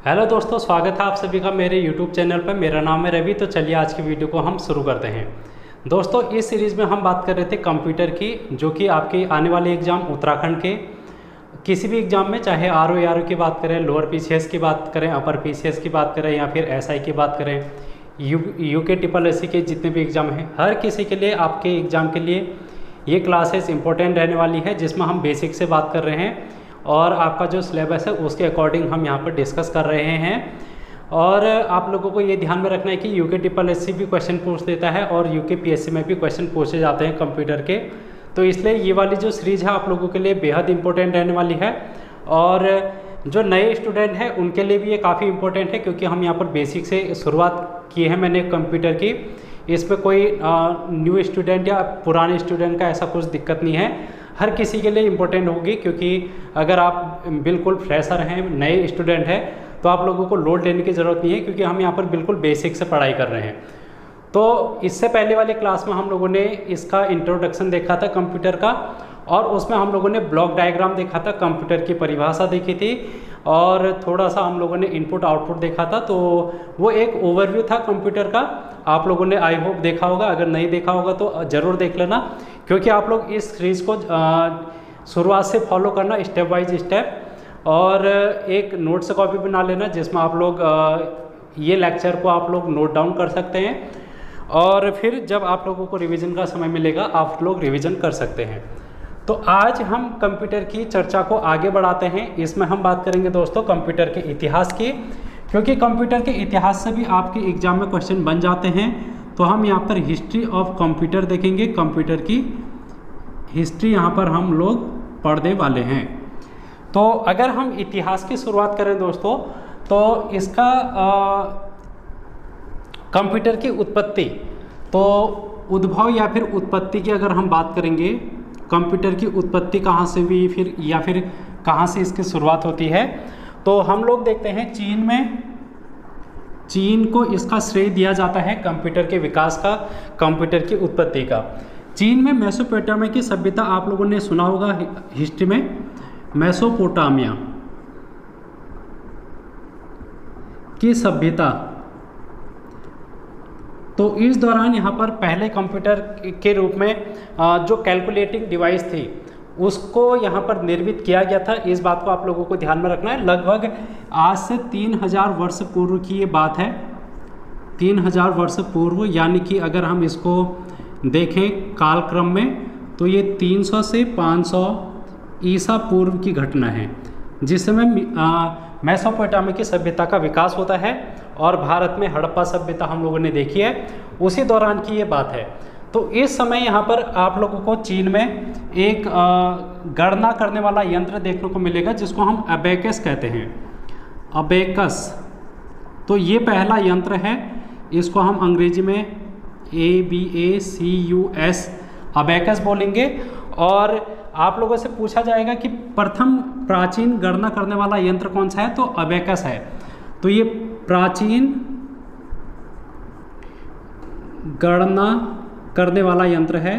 Hello दोस्तों, स्वागत है आप सभी का मेरे YouTube चैनल पर। मेरा नाम है रवि। तो चलिए आज की वीडियो को हम शुरू करते हैं। दोस्तों, इस सीरीज़ में हम बात कर रहे थे कंप्यूटर की, जो कि आपके आने वाले एग्ज़ाम उत्तराखंड के किसी भी एग्ज़ाम में, चाहे आर ओ की बात करें, लोअर PCS की बात करें, अपर PCS की बात करें या फिर SI की बात करें, UK SSS के जितने भी एग्ज़ाम हैं, हर किसी के लिए आपके एग्ज़ाम के लिए ये क्लासेस इंपॉर्टेंट रहने वाली है, जिसमें हम बेसिक से बात कर रहे हैं और आपका जो सिलेबस है उसके अकॉर्डिंग हम यहाँ पर डिस्कस कर रहे हैं। और आप लोगों को ये ध्यान में रखना है कि UK SSS भी क्वेश्चन पूछ देता है और UK PSC में भी क्वेश्चन पूछे जाते हैं कंप्यूटर के। तो इसलिए ये वाली जो सीरीज़ है आप लोगों के लिए बेहद इंपॉर्टेंट रहने वाली है। और जो नए स्टूडेंट हैं उनके लिए भी ये काफ़ी इंपॉर्टेंट है, क्योंकि हम यहाँ पर बेसिक से शुरुआत की है मैंने कंप्यूटर की। इस पर कोई न्यू स्टूडेंट या पुराने स्टूडेंट का ऐसा कुछ दिक्कत नहीं है, हर किसी के लिए इम्पोर्टेंट होगी। क्योंकि अगर आप बिल्कुल फ्रेशर हैं, नए स्टूडेंट हैं, तो आप लोगों को लोड लेने की ज़रूरत नहीं है, क्योंकि हम यहाँ पर बिल्कुल बेसिक से पढ़ाई कर रहे हैं। तो इससे पहले वाले क्लास में हम लोगों ने इसका इंट्रोडक्शन देखा था कंप्यूटर का, और उसमें हम लोगों ने ब्लॉक डायग्राम देखा था, कंप्यूटर की परिभाषा देखी थी, और थोड़ा सा हम लोगों ने इनपुट आउटपुट देखा था। तो वो एक ओवरव्यू था कंप्यूटर का। आप लोगों ने आई होप देखा होगा, अगर नहीं देखा होगा तो ज़रूर देख लेना, क्योंकि आप लोग इस सीरीज़ को शुरुआत से फॉलो करना स्टेप बाय स्टेप। और एक नोट से कॉपी बना लेना, जिसमें आप लोग ये लेक्चर को आप लोग नोट डाउन कर सकते हैं, और फिर जब आप लोगों को रिवीजन का समय मिलेगा आप लोग रिवीजन कर सकते हैं। तो आज हम कंप्यूटर की चर्चा को आगे बढ़ाते हैं। इसमें हम बात करेंगे दोस्तों कंप्यूटर के इतिहास की, क्योंकि कंप्यूटर के इतिहास से भी आपके एग्जाम में क्वेश्चन बन जाते हैं। तो हम यहाँ पर हिस्ट्री ऑफ कंप्यूटर देखेंगे, कंप्यूटर की हिस्ट्री यहाँ पर हम लोग पढ़ने वाले हैं। तो अगर हम इतिहास की शुरुआत करें दोस्तों, तो इसका कंप्यूटर की उत्पत्ति, तो उद्भव या फिर उत्पत्ति की अगर हम बात करेंगे, कंप्यूटर की उत्पत्ति कहाँ से हुई फिर या फिर कहाँ से इसकी शुरुआत होती है, तो हम लोग देखते हैं चीन में। चीन को इसका श्रेय दिया जाता है कंप्यूटर के विकास का, कंप्यूटर की उत्पत्ति का। चीन में मेसोपोटामिया की सभ्यता आप लोगों ने सुना होगा हिस्ट्री में, मेसोपोटामिया की सभ्यता। तो इस दौरान यहाँ पर पहले कंप्यूटर के रूप में जो कैलकुलेटिंग डिवाइस थी उसको यहाँ पर निर्मित किया गया था। इस बात को आप लोगों को ध्यान में रखना है। लगभग आज से 3000 वर्ष पूर्व की ये बात है, 3000 वर्ष पूर्व, यानी कि अगर हम इसको देखें कालक्रम में, तो ये 300 से 500 ईसा पूर्व की घटना है, जिस समय मेसोपोटामिया की सभ्यता का विकास होता है और भारत में हड़प्पा सभ्यता हम लोगों ने देखी है, उसी दौरान की ये बात है। तो इस समय यहाँ पर आप लोगों को चीन में एक गणना करने वाला यंत्र देखने को मिलेगा, जिसको हम अबेकस कहते हैं, अबेकस। तो ये पहला यंत्र है, इसको हम अंग्रेजी में ABACUS अबेकस बोलेंगे। और आप लोगों से पूछा जाएगा कि प्रथम प्राचीन गणना करने वाला यंत्र कौन सा है, तो अबेकस है। तो ये प्राचीन गणना करने वाला यंत्र है,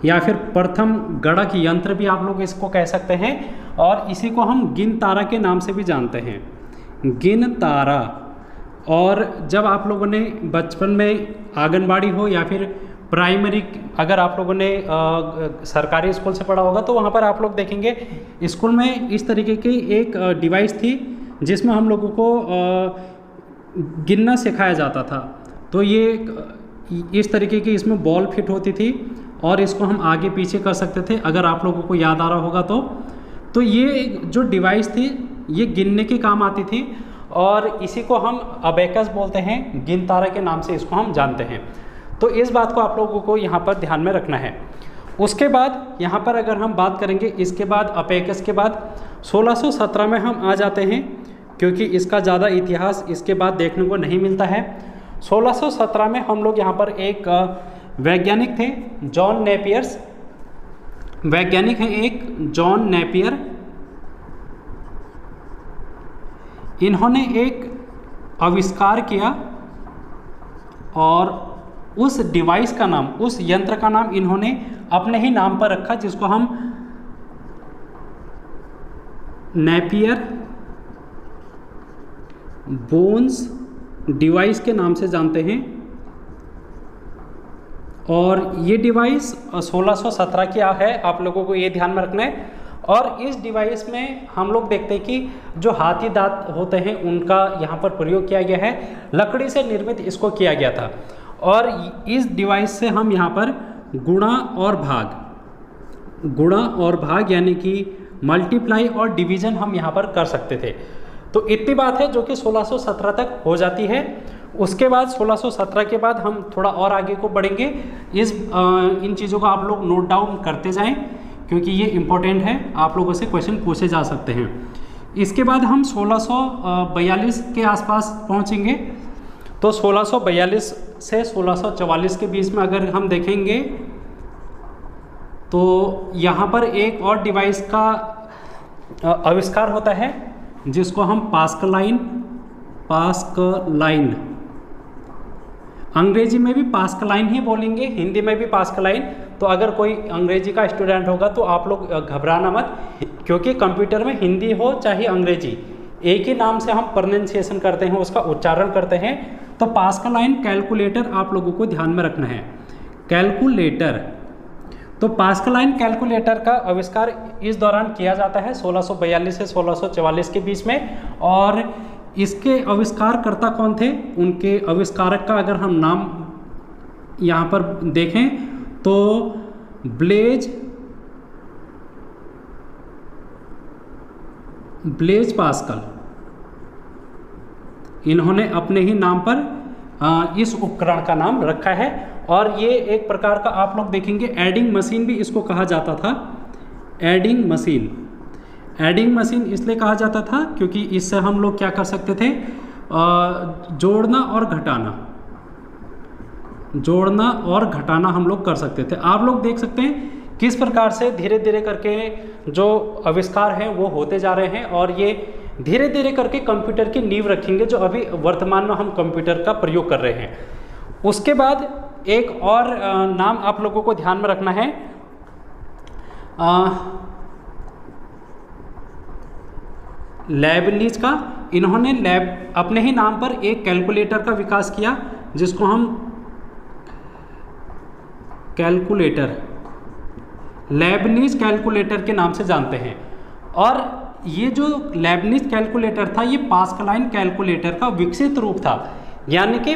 या फिर प्रथम गणक यंत्र भी आप लोग इसको कह सकते हैं। और इसी को हम गिन तारा के नाम से भी जानते हैं, गिन तारा। और जब आप लोगों ने बचपन में आंगनबाड़ी हो या फिर प्राइमरी, अगर आप लोगों ने सरकारी स्कूल से पढ़ा होगा, तो वहाँ पर आप लोग देखेंगे स्कूल में इस तरीके की एक डिवाइस थी, जिसमें हम लोगों को गिनना सिखाया जाता था। तो ये इस तरीके की इसमें बॉल फिट होती थी और इसको हम आगे पीछे कर सकते थे, अगर आप लोगों को याद आ रहा होगा तो ये जो डिवाइस थी ये गिनने के काम आती थी, और इसी को हम अबेकस बोलते हैं, गिन तारा के नाम से इसको हम जानते हैं। तो इस बात को आप लोगों को यहाँ पर ध्यान में रखना है। उसके बाद यहाँ पर अगर हम बात करेंगे, इसके बाद अबेकस के बाद 1617 में हम आ जाते हैं, क्योंकि इसका ज़्यादा इतिहास इसके बाद देखने को नहीं मिलता है। 1617 में हम लोग यहाँ पर एक वैज्ञानिक थे, जॉन नेपियर्स, वैज्ञानिक हैं एक जॉन नेपियर। इन्होंने एक आविष्कार किया और उस डिवाइस का नाम, उस यंत्र का नाम इन्होंने अपने ही नाम पर रखा, जिसको हम नेपियर बोन्स डिवाइस के नाम से जानते हैं। और ये डिवाइस 1617 की है, आप लोगों को ये ध्यान में रखना है। और इस डिवाइस में हम लोग देखते हैं कि जो हाथी दांत होते हैं उनका यहाँ पर प्रयोग किया गया है, लकड़ी से निर्मित इसको किया गया था। और इस डिवाइस से हम यहाँ पर गुणा और भाग यानी कि मल्टीप्लाई और डिवीजन हम यहाँ पर कर सकते थे। तो इतनी बात है जो कि 1617 तक हो जाती है। उसके बाद 1617 के बाद हम थोड़ा और आगे को बढ़ेंगे। इन चीज़ों को आप लोग नोट डाउन करते जाएं क्योंकि ये इम्पोर्टेंट है, आप लोगों से क्वेश्चन पूछे जा सकते हैं। इसके बाद हम 1642 के आसपास पहुंचेंगे। तो 1642 से 1644 के बीच में अगर हम देखेंगे तो यहाँ पर एक और डिवाइस का आविष्कार होता है जिसको हम पास्कलाइन, अंग्रेजी में भी पास्कलाइन ही बोलेंगे, हिंदी में भी पास्कलाइन। तो अगर कोई अंग्रेजी का स्टूडेंट होगा तो आप लोग घबराना मत, क्योंकि कंप्यूटर में हिंदी हो चाहे अंग्रेजी एक ही नाम से हम प्रोनाउंसिएशन करते हैं, उसका उच्चारण करते हैं। तो पास्कलाइन कैलकुलेटर आप लोगों को ध्यान में रखना है, कैलकुलेटर। तो पास्कलाइन कैलकुलेटर का आविष्कार इस दौरान किया जाता है 1642 से 1644 के बीच में। और इसके आविष्कारकर्ता कौन थे, उनके आविष्कारक का अगर हम नाम यहाँ पर देखें तो ब्लेज पास्कल, इन्होंने अपने ही नाम पर इस उपकरण का नाम रखा है। और ये एक प्रकार का आप लोग देखेंगे एडिंग मशीन भी इसको कहा जाता था। एडिंग मशीन इसलिए कहा जाता था क्योंकि इससे हम लोग क्या कर सकते थे, जोड़ना और घटाना हम लोग कर सकते थे। आप लोग देख सकते हैं किस प्रकार से धीरे धीरे करके जो आविष्कार हैं वो होते जा रहे हैं, और ये धीरे धीरे करके कंप्यूटर की नींव रखेंगे जो अभी वर्तमान में हम कंप्यूटर का प्रयोग कर रहे हैं। उसके बाद एक और नाम आप लोगों को ध्यान में रखना है, लेबनिज का। इन्होंने अपने ही नाम पर एक कैलकुलेटर का विकास किया जिसको हम लेबनिज कैलकुलेटर के नाम से जानते हैं। और ये जो लेबनिज कैलकुलेटर था ये पास्कलाइन कैलकुलेटर का विकसित रूप था। यानी कि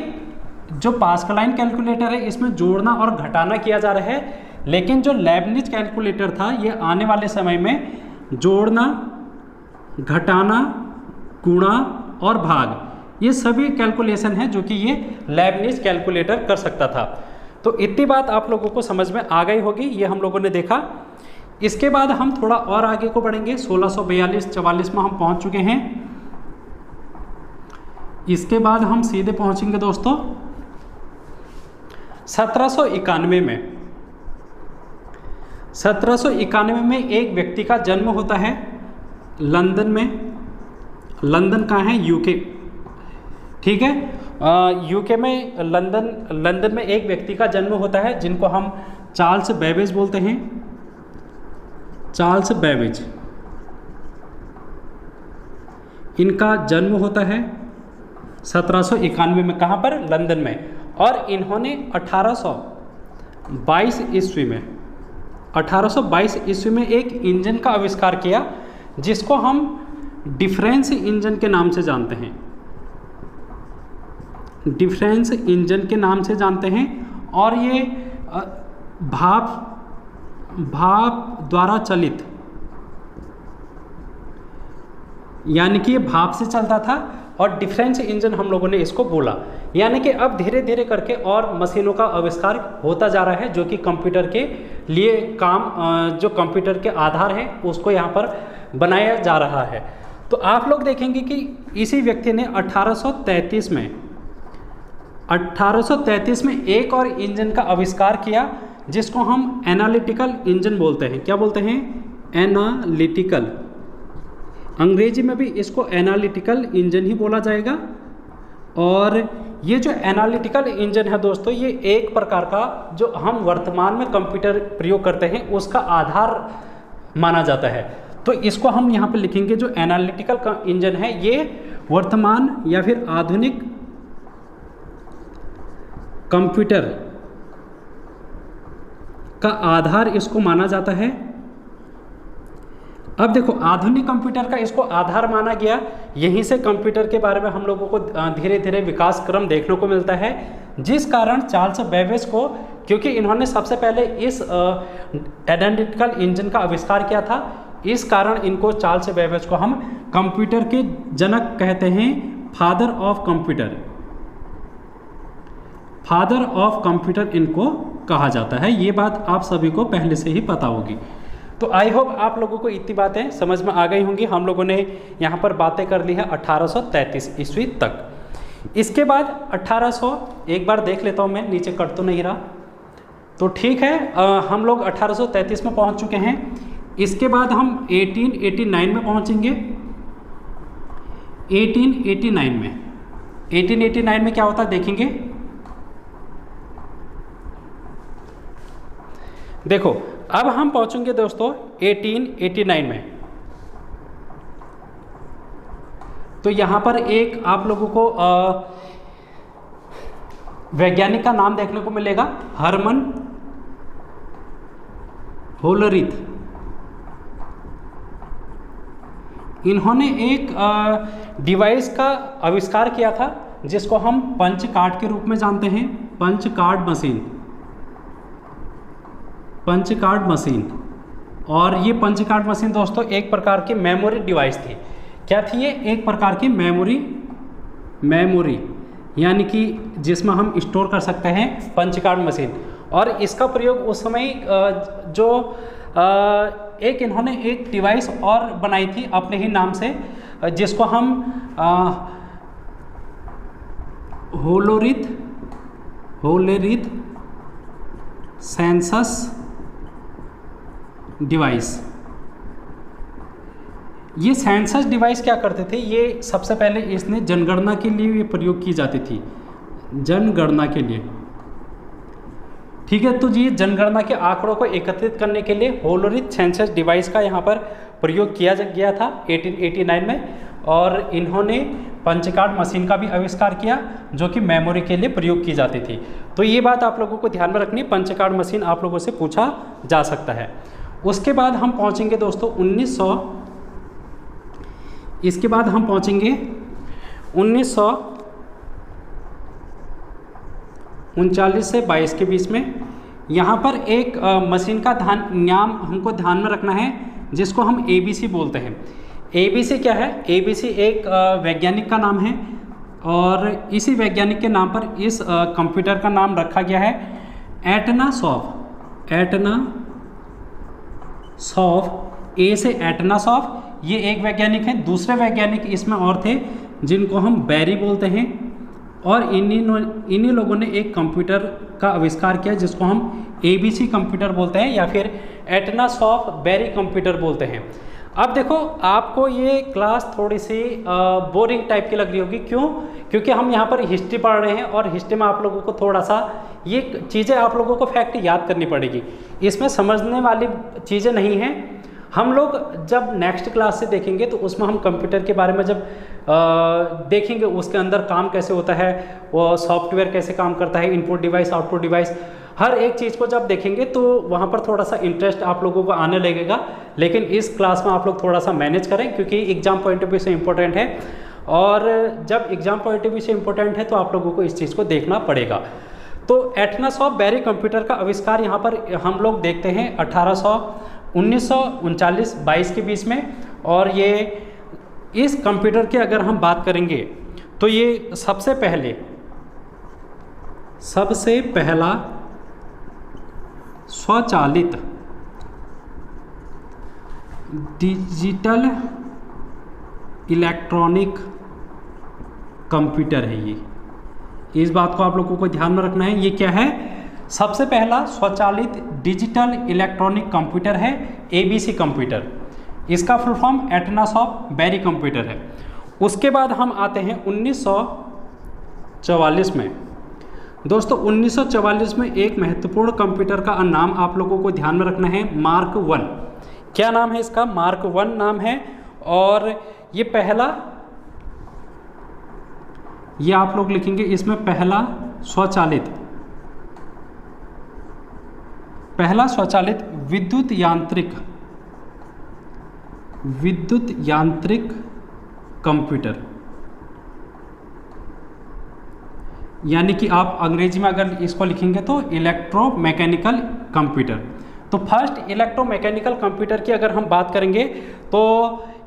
जो पास्कलाइन कैलकुलेटर है इसमें जोड़ना और घटाना किया जा रहा है, लेकिन जो लेबनिज कैलकुलेटर था ये आने वाले समय में जोड़ना, घटाना, गुणा और भाग, ये सभी कैलकुलेशन है जो कि ये लेबनिज कैलकुलेटर कर सकता था। तो इतनी बात आप लोगों को समझ में आ गई होगी, ये हम लोगों ने देखा। इसके बाद हम थोड़ा और आगे को बढ़ेंगे, 1642-44 में हम पहुंच चुके हैं। इसके बाद हम सीधे पहुंचेंगे दोस्तों 1791 में। 1791 में एक व्यक्ति का जन्म होता है लंदन में। लंदन कहाँ है, यूके, ठीक है। यूके में लंदन में एक व्यक्ति का जन्म होता है जिनको हम चार्ल्स बेबेज बोलते हैं। चार्ल्स बेबेज, इनका जन्म होता है 1791 में। कहाँ पर, लंदन में। और इन्होंने 1822 ईस्वी में एक इंजन का आविष्कार किया जिसको हम डिफरेंस इंजन के नाम से जानते हैं। डिफरेंस इंजन के नाम से जानते हैं। और ये भाप द्वारा चलित, यानी कि ये भाप से चलता था और डिफरेंस इंजन हम लोगों ने इसको बोला। यानी कि अब धीरे धीरे करके और मशीनों का आविष्कार होता जा रहा है जो कि कंप्यूटर के लिए काम, जो कंप्यूटर के आधार है उसको यहाँ पर बनाया जा रहा है। तो आप लोग देखेंगे कि इसी व्यक्ति ने 1833 में एक और इंजन का आविष्कार किया जिसको हम एनालिटिकल इंजन बोलते हैं। क्या बोलते हैं, एनालिटिकल। अंग्रेजी में भी इसको एनालिटिकल इंजन ही बोला जाएगा। और ये जो एनालिटिकल इंजन है दोस्तों, ये एक प्रकार का जो हम वर्तमान में कंप्यूटर प्रयोग करते हैं उसका आधार माना जाता है। तो इसको हम यहाँ पे लिखेंगे जो एनालिटिकल इंजन है ये वर्तमान या फिर आधुनिक कंप्यूटर का आधार इसको माना जाता है। अब देखो आधुनिक कंप्यूटर का इसको आधार माना गया, यहीं से कंप्यूटर के बारे में हम लोगों को धीरे धीरे विकास क्रम देखने को मिलता है, जिस कारण चार्ल्स बेबेज को, क्योंकि इन्होंने सबसे पहले इस एनालिटिकल इंजन का आविष्कार किया था, इस कारण इनको चार्ल्स बेबेज को हम कंप्यूटर के जनक कहते हैं, father of computer, father of computer इनको कहा जाता है। ये बात आप सभी को पहले से ही पता होगी। तो आई होप आप लोगों को इतनी बातें समझ में आ गई होंगी। हम लोगों ने यहाँ पर बातें कर ली है 1833 ईस्वी तक। इसके बाद 1800 एक बार देख लेता हूँ मैं, नीचे कट तो नहीं रहा, तो ठीक है, हम लोग 1833 में पहुँच चुके हैं। इसके बाद हम 1889 में पहुँचेंगे। 1889 में क्या होता है देखेंगे। देखो अब हम पहुंचेंगे दोस्तों 1889 में। तो यहाँ पर एक आप लोगों को वैज्ञानिक का नाम देखने को मिलेगा, हरमन होलरिथ। इन्होंने एक डिवाइस का आविष्कार किया था जिसको हम पंच कार्ड के रूप में जानते हैं, punch card machine, punch card machine. और ये पंच कार्ड मशीन दोस्तों एक प्रकार की मेमोरी डिवाइस थी। क्या थी ये? एक प्रकार की मेमोरी यानी कि जिसमें हम स्टोर कर सकते हैं, पंच कार्ड मशीन। और इसका प्रयोग उस समय एक इन्होंने एक डिवाइस और बनाई थी अपने ही नाम से, जिसको हम होलोरिथ सेंसस डिवाइस। ये सेंसस डिवाइस क्या करते थे, ये सबसे पहले इसने जनगणना के लिए ये प्रयोग की जाती थी, जनगणना के लिए। ठीक है, तो ये जनगणना के आंकड़ों को एकत्रित करने के लिए होलोरिथ सेंसस डिवाइस का यहाँ पर प्रयोग किया गया था 1889 में। और इन्होंने पंचकार्ड मशीन का भी आविष्कार किया जो कि मेमोरी के लिए प्रयोग की जाती थी। तो ये बात आप लोगों को ध्यान में रखनी, पंचकार्ड मशीन आप लोगों से पूछा जा सकता है। उसके बाद हम पहुंचेंगे दोस्तों 1939 से 22 के बीच में। यहाँ पर एक मशीन का नाम हमको ध्यान में रखना है जिसको हम ABC बोलते हैं। ABC क्या है? ABC एक वैज्ञानिक का नाम है और इसी वैज्ञानिक के नाम पर इस कंप्यूटर का नाम रखा गया है एटनासॉफ। ए से एटनासॉफ, ये एक वैज्ञानिक है। दूसरे वैज्ञानिक इसमें और थे जिनको हम बैरी बोलते हैं। और इन्हीं लोगों ने एक कंप्यूटर का आविष्कार किया जिसको हम ABC कंप्यूटर बोलते हैं या फिर एटनासॉफ बैरी कंप्यूटर बोलते हैं। अब देखो आपको ये क्लास थोड़ी सी बोरिंग टाइप की लग रही होगी, क्यों? क्योंकि हम यहाँ पर हिस्ट्री पढ़ रहे हैं और हिस्ट्री में आप लोगों को थोड़ा सा ये चीज़ें आप लोगों को फैक्ट याद करनी पड़ेगी। इसमें समझने वाली चीज़ें नहीं हैं। हम लोग जब नेक्स्ट क्लास से देखेंगे तो उसमें हम कंप्यूटर के बारे में जब देखेंगे, उसके अंदर काम कैसे होता है, वो सॉफ्टवेयर कैसे काम करता है, इनपुट डिवाइस आउटपुट डिवाइस, हर एक चीज़ को जब देखेंगे तो वहाँ पर थोड़ा सा इंटरेस्ट आप लोगों को आने लगेगा। लेकिन इस क्लास में आप लोग थोड़ा सा मैनेज करें क्योंकि एग्जाम पॉइंट ऑफ व्यू से इम्पोर्टेंट है। और जब एग्जाम पॉइंट ऑफ व्यू से इम्पोर्टेंट है तो आप लोगों को इस चीज़ को देखना पड़ेगा। तो एटनासॉफ बैरी कंप्यूटर का आविष्कार यहाँ पर हम लोग देखते हैं 1939-22 के बीच में। और ये इस कंप्यूटर की अगर हम बात करेंगे तो ये सबसे पहला स्वचालित डिजिटल इलेक्ट्रॉनिक कंप्यूटर है। ये इस बात को आप लोगों को ध्यान में रखना है। ये क्या है? सबसे पहला स्वचालित डिजिटल इलेक्ट्रॉनिक कंप्यूटर है ABC कंप्यूटर। इसका फुल फॉर्म एटनासॉफ बैरी कंप्यूटर है। उसके बाद हम आते हैं 1944 में। दोस्तों 1944 में एक महत्वपूर्ण कंप्यूटर का नाम आप लोगों को ध्यान में रखना है, मार्क 1। क्या नाम है इसका? मार्क 1 नाम है। और ये पहला, ये आप लोग लिखेंगे इसमें पहला स्वचालित विद्युत यांत्रिक कंप्यूटर, यानी कि आप अंग्रेजी में अगर इसको लिखेंगे तो इलेक्ट्रोमैकेनिकल कंप्यूटर। तो फर्स्ट इलेक्ट्रोमैकेनिकल कंप्यूटर की अगर हम बात करेंगे तो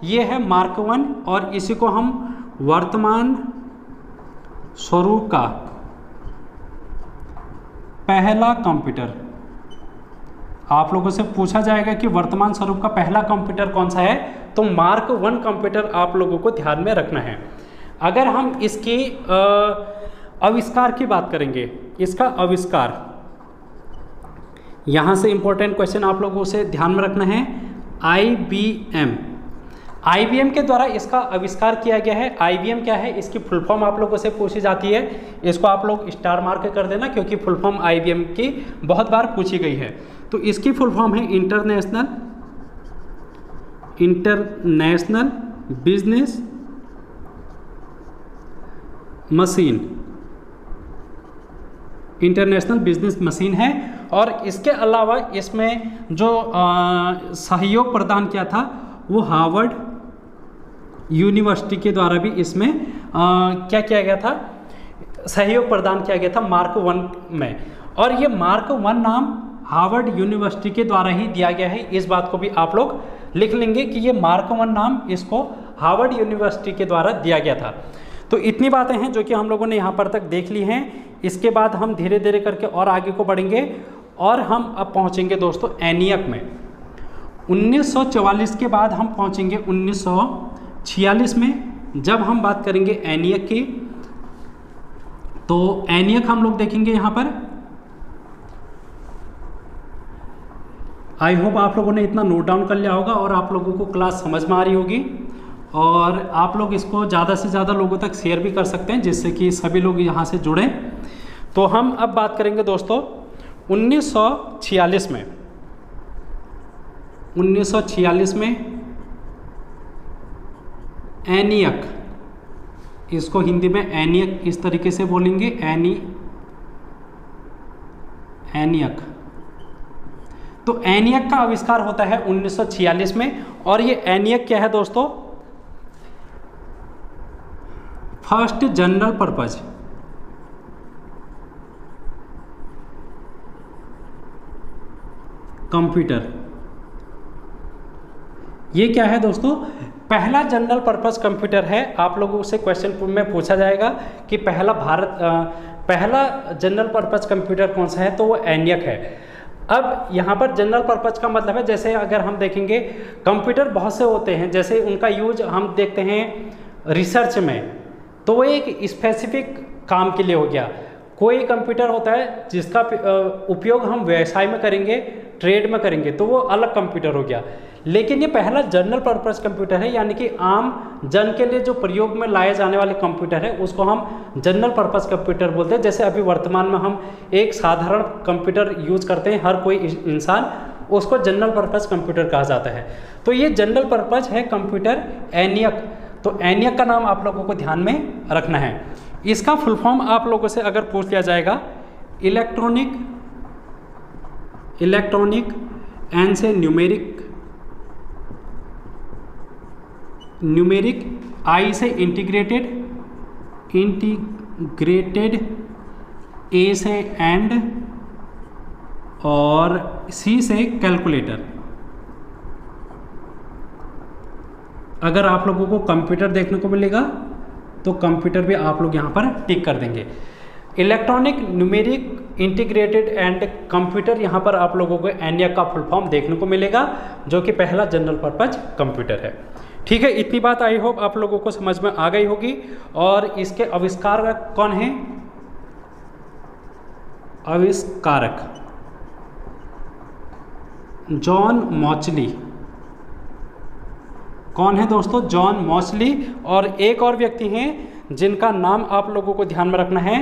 ये है मार्क 1 और इसी को हम वर्तमान स्वरूप का पहला कंप्यूटर, आप लोगों से पूछा जाएगा कि वर्तमान स्वरूप का पहला कंप्यूटर कौन सा है, तो मार्क 1 कंप्यूटर आप लोगों को ध्यान में रखना है। अगर हम इसकी आविष्कार की बात करेंगे, इसका आविष्कार, यहाँ से इंपॉर्टेंट क्वेश्चन आप लोगों से ध्यान में रखना है। IBM के द्वारा इसका आविष्कार किया गया है। IBM क्या है, इसकी फुल फॉर्म आप लोगों से पूछी जाती है, इसको आप लोग स्टार मार्क कर देना क्योंकि फुल फॉर्म IBM की बहुत बार पूछी गई है। तो इसकी फुल फॉर्म है international business machine, international business machine है। और इसके अलावा इसमें जो सहयोग प्रदान किया था वो हार्वर्ड यूनिवर्सिटी के द्वारा भी इसमें क्या किया गया था, सहयोग प्रदान किया गया था मार्क 1 में। और ये मार्क 1 नाम हार्वर्ड यूनिवर्सिटी के द्वारा ही दिया गया है, इस बात को भी आप लोग लिख लेंगे कि ये मार्क 1 नाम इसको हार्वर्ड यूनिवर्सिटी के द्वारा दिया गया था। तो इतनी बातें हैं जो कि हम लोगों ने यहाँ पर तक देख ली हैं। इसके बाद हम धीरे धीरे करके और आगे को बढ़ेंगे और हम अब पहुँचेंगे दोस्तों ENIAC में। 1944 के बाद हम पहुँचेंगे 1946 में। जब हम बात करेंगे ENIAC की, तो ENIAC हम लोग देखेंगे यहाँ पर। आई होप आप लोगों ने इतना नोट डाउन कर लिया होगा और आप लोगों को क्लास समझ में आ रही होगी, और आप लोग इसको ज़्यादा से ज़्यादा लोगों तक शेयर भी कर सकते हैं जिससे कि सभी लोग यहाँ से जुड़ें। तो हम अब बात करेंगे दोस्तों 1946 में। 1946 में ENIAC, इसको हिंदी में ENIAC इस तरीके से बोलेंगे, ENIAC। तो ENIAC का आविष्कार होता है 1946 में। और ये ENIAC क्या है दोस्तों? First general purpose computer. ये क्या है दोस्तों? पहला जनरल पर्पस कंप्यूटर है। आप लोगों से क्वेश्चन में पूछा जाएगा कि पहला जनरल पर्पस कंप्यूटर कौन सा है, तो वो ENIAC है। अब यहाँ पर जनरल पर्पस का मतलब है, जैसे अगर हम देखेंगे कंप्यूटर बहुत से होते हैं, जैसे उनका यूज हम देखते हैं रिसर्च में, तो वो एक स्पेसिफिक काम के लिए हो गया। कोई कंप्यूटर होता है जिसका उपयोग हम व्यवसाय में करेंगे, ट्रेड में करेंगे, तो वो अलग कंप्यूटर हो गया। लेकिन ये पहला जनरल पर्पस कंप्यूटर है, यानी कि आम जन के लिए जो प्रयोग में लाए जाने वाले कंप्यूटर है उसको हम जनरल पर्पस कंप्यूटर बोलते हैं। जैसे अभी वर्तमान में हम एक साधारण कंप्यूटर यूज करते हैं, हर कोई इंसान, उसको जनरल पर्पस कंप्यूटर कहा जाता है। तो ये जनरल पर्पस है कंप्यूटर ENIAC। तो ENIAC का नाम आप लोगों को ध्यान में रखना है। इसका फुल फॉर्म आप लोगों से अगर पूछ लिया जाएगा, इलेक्ट्रॉनिक एन से न्यूमेरिक, आई से इंटीग्रेटेड, ए से एंड, और सी से कैलकुलेटर। अगर आप लोगों को कंप्यूटर देखने को मिलेगा तो कंप्यूटर भी आप लोग यहाँ पर टिक कर देंगे। Electronic, numeric, integrated and computer, यहाँ पर आप लोगों को ENIAC का फुल फॉर्म देखने को मिलेगा, जो कि पहला जनरल पर्पज कंप्यूटर है। ठीक है, इतनी बात आई होप आप लोगों को समझ में आ गई होगी। और इसके आविष्कारक कौन है? आविष्कारक जॉन मॉचली। कौन है दोस्तों? जॉन मॉचली। और एक और व्यक्ति हैं जिनका नाम आप लोगों को ध्यान में रखना है,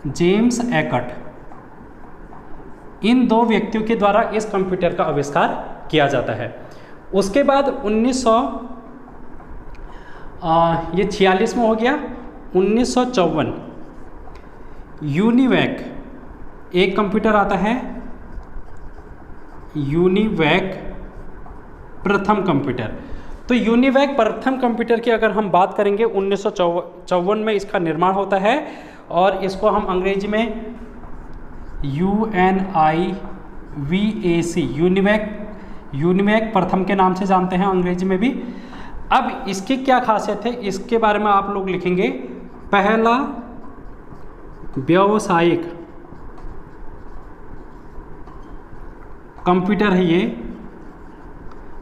जेम्स एकट। इन दो व्यक्तियों के द्वारा इस कंप्यूटर का आविष्कार किया जाता है। उसके बाद 1946 में हो गया। 1954 यूनिवैक एक कंप्यूटर आता है, यूनिवैक प्रथम कंप्यूटर। तो यूनिवैक प्रथम कंप्यूटर की अगर हम बात करेंगे 1954 में इसका निर्माण होता है और इसको हम अंग्रेजी में UNIVAC यूनिवैक प्रथम के नाम से जानते हैं अंग्रेजी में भी। अब इसकी क्या खासियत है, इसके बारे में आप लोग लिखेंगे, पहला व्यावसायिक कंप्यूटर है ये,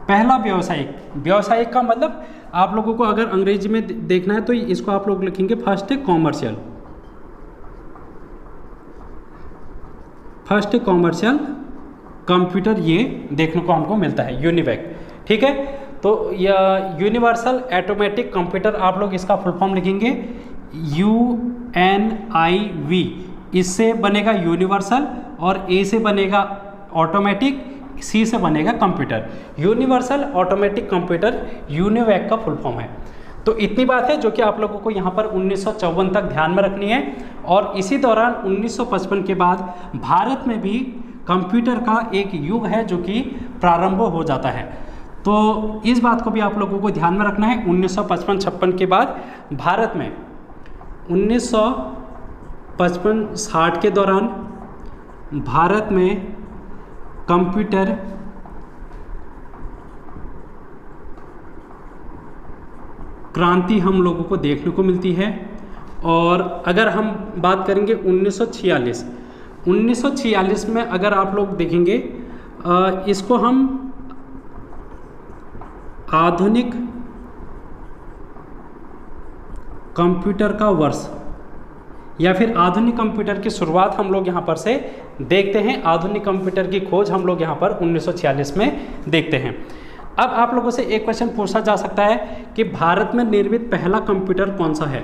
पहला व्यावसायिक का मतलब आप लोगों को अगर अंग्रेजी में देखना है तो इसको आप लोग लिखेंगे फर्स्ट कॉमर्शियल कंप्यूटर, ये देखने को हमको मिलता है यूनिवैक। ठीक है, तो यह यूनिवर्सल ऑटोमेटिक कंप्यूटर आप लोग इसका फुल फॉर्म लिखेंगे UNIV, इससे बनेगा यूनिवर्सल और A से बनेगा ऑटोमेटिक, C से बनेगा computer. Universal automatic computer UNIVAC का फुल फॉर्म है। तो इतनी बात है जो कि आप लोगों को यहाँ पर 1954 तक ध्यान में रखनी है। और इसी दौरान 1955 के बाद भारत में भी कंप्यूटर का एक युग है जो कि प्रारंभ हो जाता है। तो इस बात को भी आप लोगों को ध्यान में रखना है। 1955-56 के बाद भारत में 1955-60 के दौरान भारत में कंप्यूटर क्रांति हम लोगों को देखने को मिलती है। और अगर हम बात करेंगे 1946 में अगर आप लोग देखेंगे, इसको हम आधुनिक कंप्यूटर का वर्ष या फिर आधुनिक कंप्यूटर की शुरुआत हम लोग यहाँ पर से देखते हैं। आधुनिक कंप्यूटर की खोज हम लोग यहाँ पर 1946 में देखते हैं। अब आप लोगों से एक क्वेश्चन पूछा जा सकता है कि भारत में निर्मित पहला कंप्यूटर कौन सा है।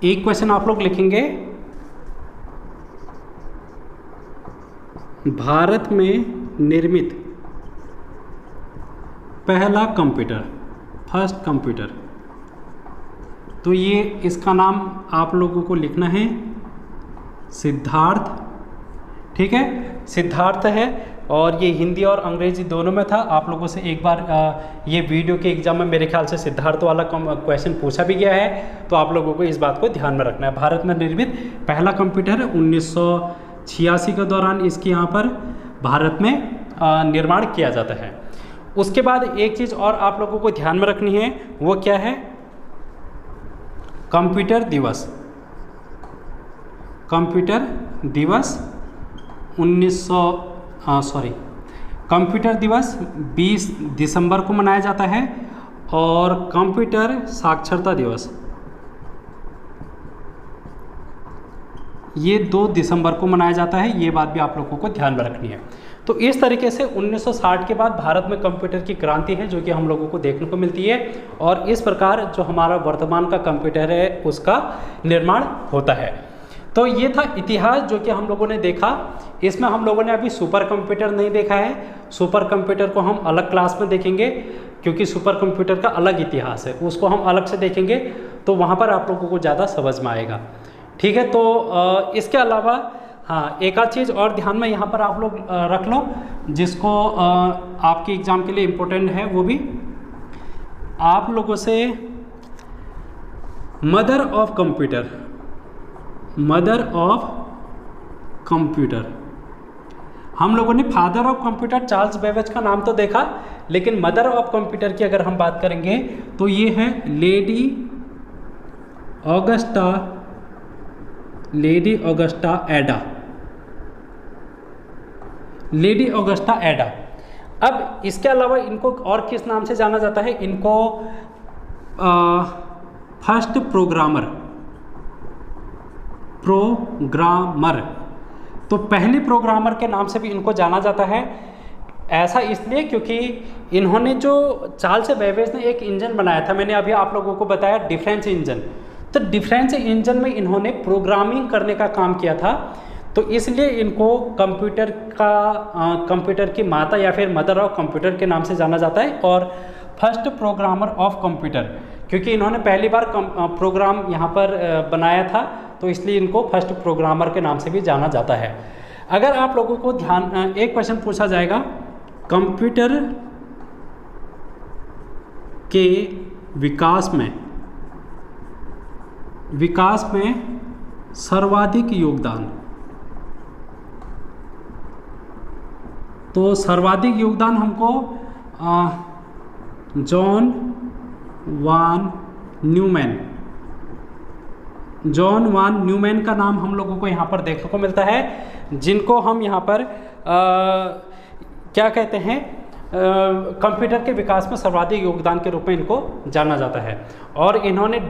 एक क्वेश्चन आप लोग लिखेंगे, भारत में निर्मित पहला कंप्यूटर, फर्स्ट कंप्यूटर। तो ये इसका नाम आप लोगों को लिखना है सिद्धार्थ। ठीक है, सिद्धार्थ है और ये हिंदी और अंग्रेजी दोनों में था। आप लोगों से एक बार ये वीडियो के एग्जाम में मेरे ख्याल से सिद्धार्थ वाला क्वेश्चन पूछा भी गया है, तो आप लोगों को इस बात को ध्यान में रखना है। भारत में निर्मित पहला कंप्यूटर 1986 के दौरान इसकी यहाँ पर भारत में निर्माण किया जाता है। उसके बाद एक चीज़ और आप लोगों को ध्यान में रखनी है, वो क्या है, कंप्यूटर दिवस। कंप्यूटर दिवस 20 दिसंबर को मनाया जाता है और कंप्यूटर साक्षरता दिवस ये 2 दिसंबर को मनाया जाता है। ये बात भी आप लोगों को ध्यान में रखनी है। तो इस तरीके से 1960 के बाद भारत में कंप्यूटर की क्रांति है जो कि हम लोगों को देखने को मिलती है और इस प्रकार जो हमारा वर्तमान का कंप्यूटर है उसका निर्माण होता है। तो ये था इतिहास जो कि हम लोगों ने देखा। इसमें हम लोगों ने अभी सुपर कंप्यूटर नहीं देखा है। सुपर कंप्यूटर को हम अलग क्लास में देखेंगे क्योंकि सुपर कंप्यूटर का अलग इतिहास है, उसको हम अलग से देखेंगे तो वहाँ पर आप लोगों को ज़्यादा समझ में आएगा। ठीक है, तो इसके अलावा हाँ एक आध चीज़ और ध्यान में यहाँ पर आप लोग रख लो जिसको आपके एग्ज़ाम के लिए इम्पोर्टेंट है, वो भी आप लोगों से मदर ऑफ कंप्यूटर, हम लोगों ने father of computer Charles Babbage का नाम तो देखा, लेकिन मदर ऑफ कंप्यूटर की अगर हम बात करेंगे तो ये है लेडी ऑगस्टा एडा। अब इसके अलावा इनको और किस नाम से जाना जाता है, इनको फर्स्ट प्रोग्रामर, तो पहली प्रोग्रामर के नाम से भी इनको जाना जाता है। ऐसा इसलिए क्योंकि इन्होंने जो चार्ल्स बेबेज ने एक इंजन बनाया था, मैंने अभी आप लोगों को बताया डिफरेंस इंजन, तो डिफरेंस इंजन में इन्होंने प्रोग्रामिंग करने का काम किया था। तो इसलिए इनको कंप्यूटर की माता या फिर मदर ऑफ कंप्यूटर के नाम से जाना जाता है, और फर्स्ट प्रोग्रामर ऑफ कंप्यूटर, क्योंकि इन्होंने पहली बार प्रोग्राम यहाँ पर बनाया था, तो इसलिए इनको फर्स्ट प्रोग्रामर के नाम से भी जाना जाता है। अगर आप लोगों को एक क्वेश्चन पूछा जाएगा, कंप्यूटर के विकास में सर्वाधिक योगदान, तो सर्वाधिक योगदान हमको जॉन वान न्यूमैन का नाम हम लोगों को यहाँ पर देखने को मिलता है, जिनको हम यहाँ पर क्या कहते हैं, कंप्यूटर के विकास में सर्वाधिक योगदान के रूप में इनको जाना जाता है। और इन्होंने जो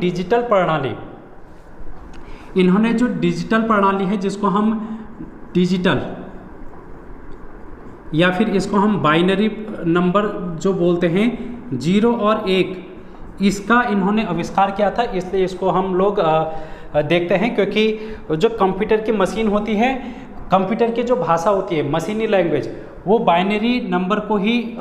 डिजिटल प्रणाली है, जिसको हम डिजिटल या फिर इसको हम बाइनरी नंबर जो बोलते हैं, 0 और 1, इसका इन्होंने आविष्कार किया था। इसलिए इसको हम लोग देखते हैं, क्योंकि जो कंप्यूटर की मशीन होती है, कंप्यूटर की जो भाषा होती है, मशीनी लैंग्वेज, वो बाइनरी नंबर को ही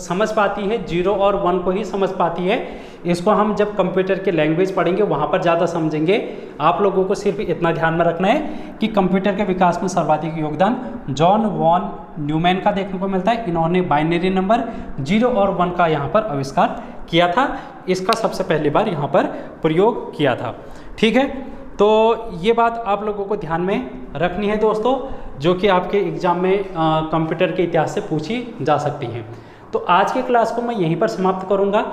समझ पाती है, 0 और 1 को ही समझ पाती है। इसको हम जब कंप्यूटर की लैंग्वेज पढ़ेंगे वहाँ पर ज़्यादा समझेंगे। आप लोगों को सिर्फ इतना ध्यान में रखना है कि कंप्यूटर के विकास में सर्वाधिक योगदान जॉन वॉन न्यूमैन का देखने को मिलता है। इन्होंने बाइनरी नंबर 0 और 1 का यहाँ पर आविष्कार किया था, इसका सबसे पहली बार यहाँ पर प्रयोग किया था। ठीक है, तो ये बात आप लोगों को ध्यान में रखनी है दोस्तों, जो कि आपके एग्ज़ाम में कंप्यूटर के इतिहास से पूछी जा सकती हैं। तो आज की क्लास को मैं यहीं पर समाप्त करूंगा।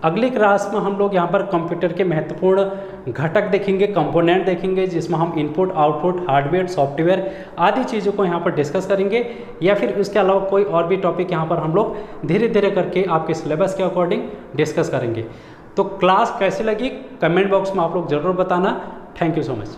अगली क्लास में हम लोग यहाँ पर कंप्यूटर के महत्वपूर्ण घटक देखेंगे, कंपोनेंट देखेंगे, जिसमें हम इनपुट, आउटपुट, हार्डवेयर, सॉफ्टवेयर आदि चीज़ों को यहाँ पर डिस्कस करेंगे, या फिर इसके अलावा कोई और भी टॉपिक यहाँ पर हम लोग धीरे धीरे करके आपके सिलेबस के अकॉर्डिंग डिस्कस करेंगे। तो क्लास कैसी लगी कमेंट बॉक्स में आप लोग ज़रूर बताना। Thank you so much.